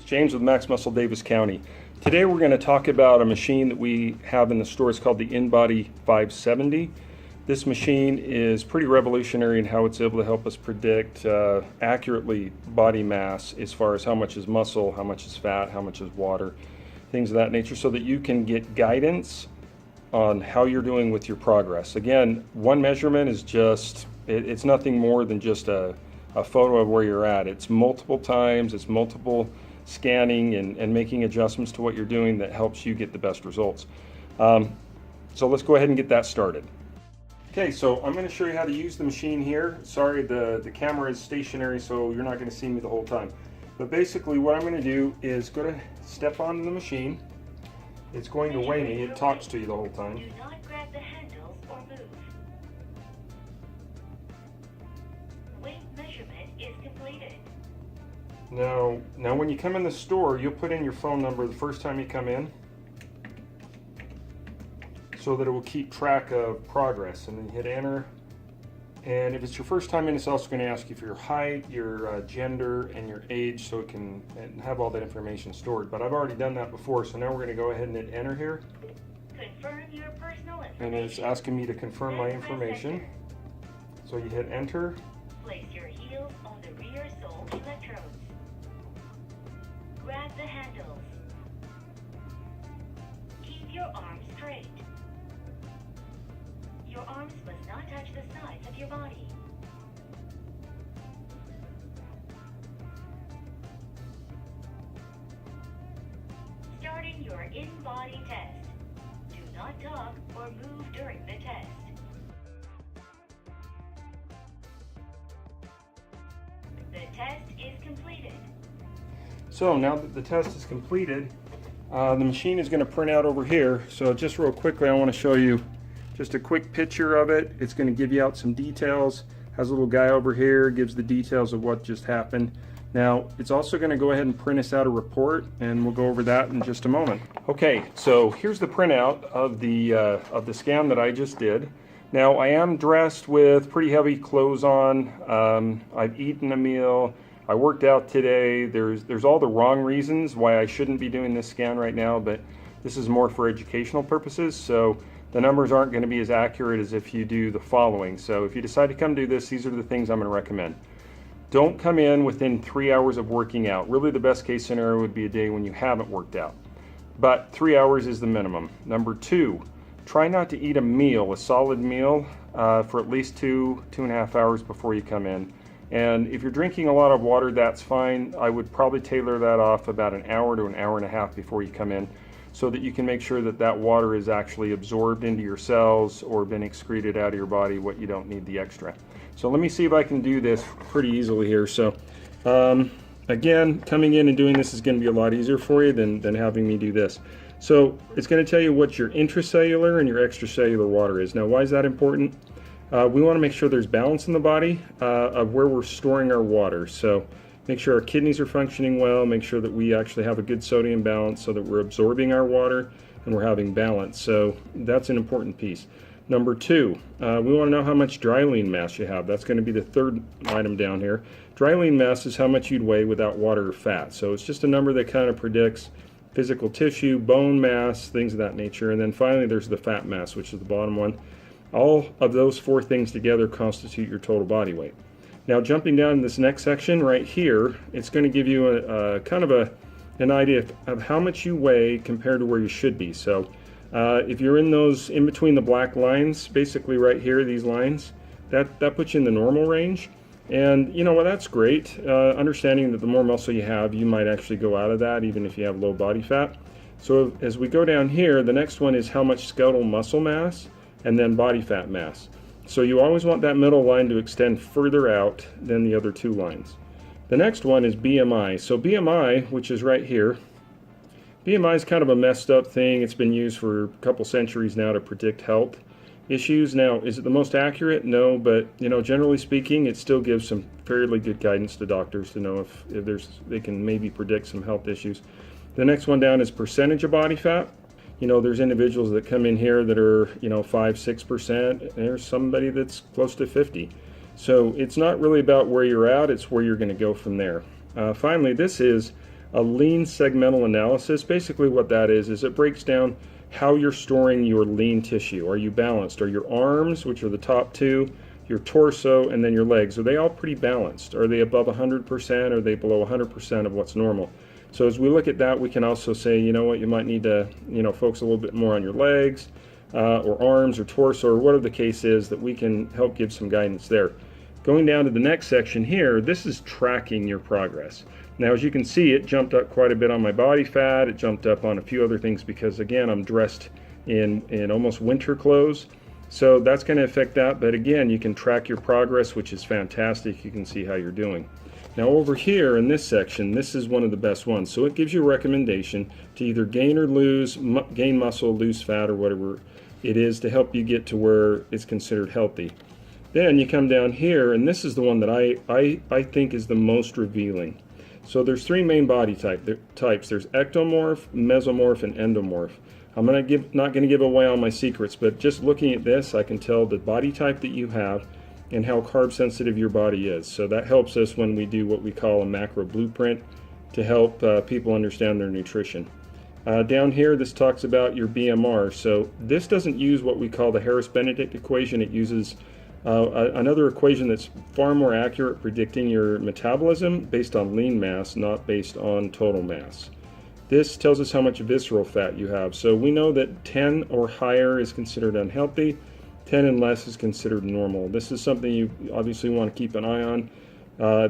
James with Max Muscle Davis County. Today we're going to talk about a machine that we have in the store. It's called the InBody 570. This machine is pretty revolutionary in how it's able to help us predict accurately body mass as far as how much is muscle, how much is fat, how much is water, things of that nature, so that you can get guidance on how you're doing with your progress. Again, one measurement is just, it's nothing more than just a photo of where you're at. It's multiple times, it's multiple scanning and making adjustments to what you're doing that helps you get the best results. So let's go ahead and get that started. Okay, so I'm going to show you how to use the machine here. Sorry, the camera is stationary, so you're not going to see me the whole time. But basically what I'm going to do is go to step onto the machine. It's going to weigh me. It talks to you the whole time. Do not grab the handles or move. Weight measurement is completed. Now when you come in the store, you'll put in your phone number the first time you come in so that it will keep track of progress, and then you hit enter. And if it's your first time in, it's also going to ask you for your height, your gender, and your age, so it can have all that information stored. But I've already done that before, so now we're going to go ahead and hit enter here. Confirm your personal information. And it's asking me to confirm my information. So you hit enter. Place your heels on the rear sole electrodes. Grab the handles. Keep your arms straight. Your arms must not touch the sides of your body. Starting your InBody test. Do not talk or move during the test. The test is completed. So now that the test is completed, the machine is going to print out over here. So just real quickly, I want to show you just a quick picture of it. It's going to give you out some details. Has a little guy over here, gives the details of what just happened. Now it's also going to go ahead and print us out a report, and we'll go over that in just a moment. Okay, so here's the printout of the scan that I just did. Now I am dressed with pretty heavy clothes on. I've eaten a meal. I worked out today. There's all the wrong reasons why I shouldn't be doing this scan right now, but this is more for educational purposes. So the numbers aren't going to be as accurate as if you do the following. So if you decide to come do this, these are the things I'm going to recommend. Don't come in within 3 hours of working out. Really, the best case scenario would be a day when you haven't worked out. But 3 hours is the minimum. Number two, try not to eat a meal, a solid meal, for at least 2.5 hours before you come in. And if you're drinking a lot of water, that's fine. I would probably tailor that off about an hour to an hour and a half before you come in, so that you can make sure that that water is actually absorbed into your cells or been excreted out of your body, what you don't need the extra. So let me see if I can do this pretty easily here. So again, coming in and doing this is going to be a lot easier for you than having me do this. So it's going to tell you what your intracellular and your extracellular water is. Now, why is that important? We want to make sure there's balance in the body of where we're storing our water. So make sure our kidneys are functioning well, make sure that we actually have a good sodium balance so that we're absorbing our water and we're having balance. So that's an important piece. Number two, we want to know how much dry lean mass you have. That's going to be the third item down here. Dry lean mass is how much you'd weigh without water or fat. So it's just a number that kind of predicts physical tissue, bone mass, things of that nature. And then finally there's the fat mass, which is the bottom one. All of those four things together constitute your total body weight. Now jumping down in this next section right here, it's going to give you a kind of an idea of how much you weigh compared to where you should be. So if you're in between the black lines, basically right here, these lines, that puts you in the normal range. And you know what, that's great. Understanding that the more muscle you have, you might actually go out of that even if you have low body fat. So as we go down here, the next one is how much skeletal muscle mass and then body fat mass. So you always want that middle line to extend further out than the other two lines. The next one is BMI. So BMI, which is right here, BMI is kind of a messed up thing. It's been used for a couple centuries now to predict health issues. Now, is it the most accurate? No, but you know, generally speaking, it still gives some fairly good guidance to doctors to know if they can maybe predict some health issues. The next one down is percentage of body fat. You know, there's individuals that come in here that are, 5-6%. There's somebody that's close to 50. So it's not really about where you're at, it's where you're going to go from there. Finally, this is a lean segmental analysis. Basically what that is it breaks down how you're storing your lean tissue. Are you balanced? Are your arms, which are the top two, your torso, and then your legs, are they all pretty balanced? Are they above 100%? Are they below 100% of what's normal? So as we look at that, we can also say, you know what, you might need to, focus a little bit more on your legs, or arms or torso, or whatever the case is, that we can help give some guidance there. Going down to the next section here, this is tracking your progress. Now, as you can see, it jumped up quite a bit on my body fat. It jumped up on a few other things because, again, I'm dressed in almost winter clothes. So that's going to affect that. But again, you can track your progress, which is fantastic. You can see how you're doing. Now over here in this section, this is one of the best ones. So it gives you a recommendation to either gain or lose, gain muscle, lose fat, or whatever it is to help you get to where it's considered healthy. Then you come down here, and this is the one that I think is the most revealing. So there's three main body types. There's ectomorph, mesomorph, and endomorph. I'm not going to give away all my secrets, but just looking at this, I can tell the body type that you have and how carb sensitive your body is. So that helps us when we do what we call a macro blueprint to help people understand their nutrition. Down here, this talks about your BMR. So this doesn't use what we call the Harris-Benedict equation. It uses another equation that's far more accurate, predicting your metabolism based on lean mass, not based on total mass. This tells us how much visceral fat you have. So we know that 10 or higher is considered unhealthy, 10 and less is considered normal. This is something you obviously want to keep an eye on.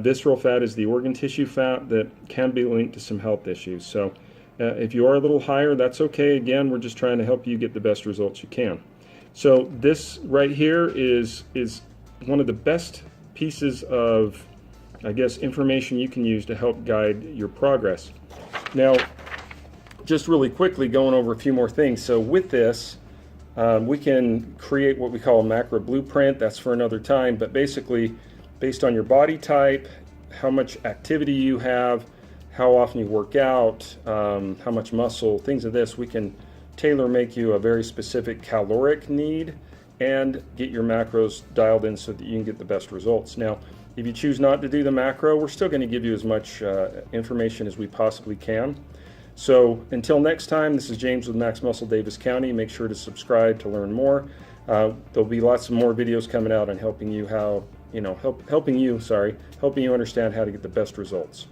Visceral fat is the organ tissue fat that can be linked to some health issues. So if you are a little higher, that's okay. Again, we're just trying to help you get the best results you can. So this right here is one of the best pieces of, I guess, information you can use to help guide your progress. Now, just really quickly going over a few more things. So with this, we can create what we call a macro blueprint. That's for another time, but basically based on your body type, how much activity you have, how often you work out, how much muscle, things of this, we can tailor make you a very specific caloric need and get your macros dialed in so that you can get the best results. Now, if you choose not to do the macro, we're still going to give you as much information as we possibly can. So until next time, this is James with Max Muscle Davis County. Make sure to subscribe to learn more. There'll be lots of more videos coming out on helping you understand how to get the best results.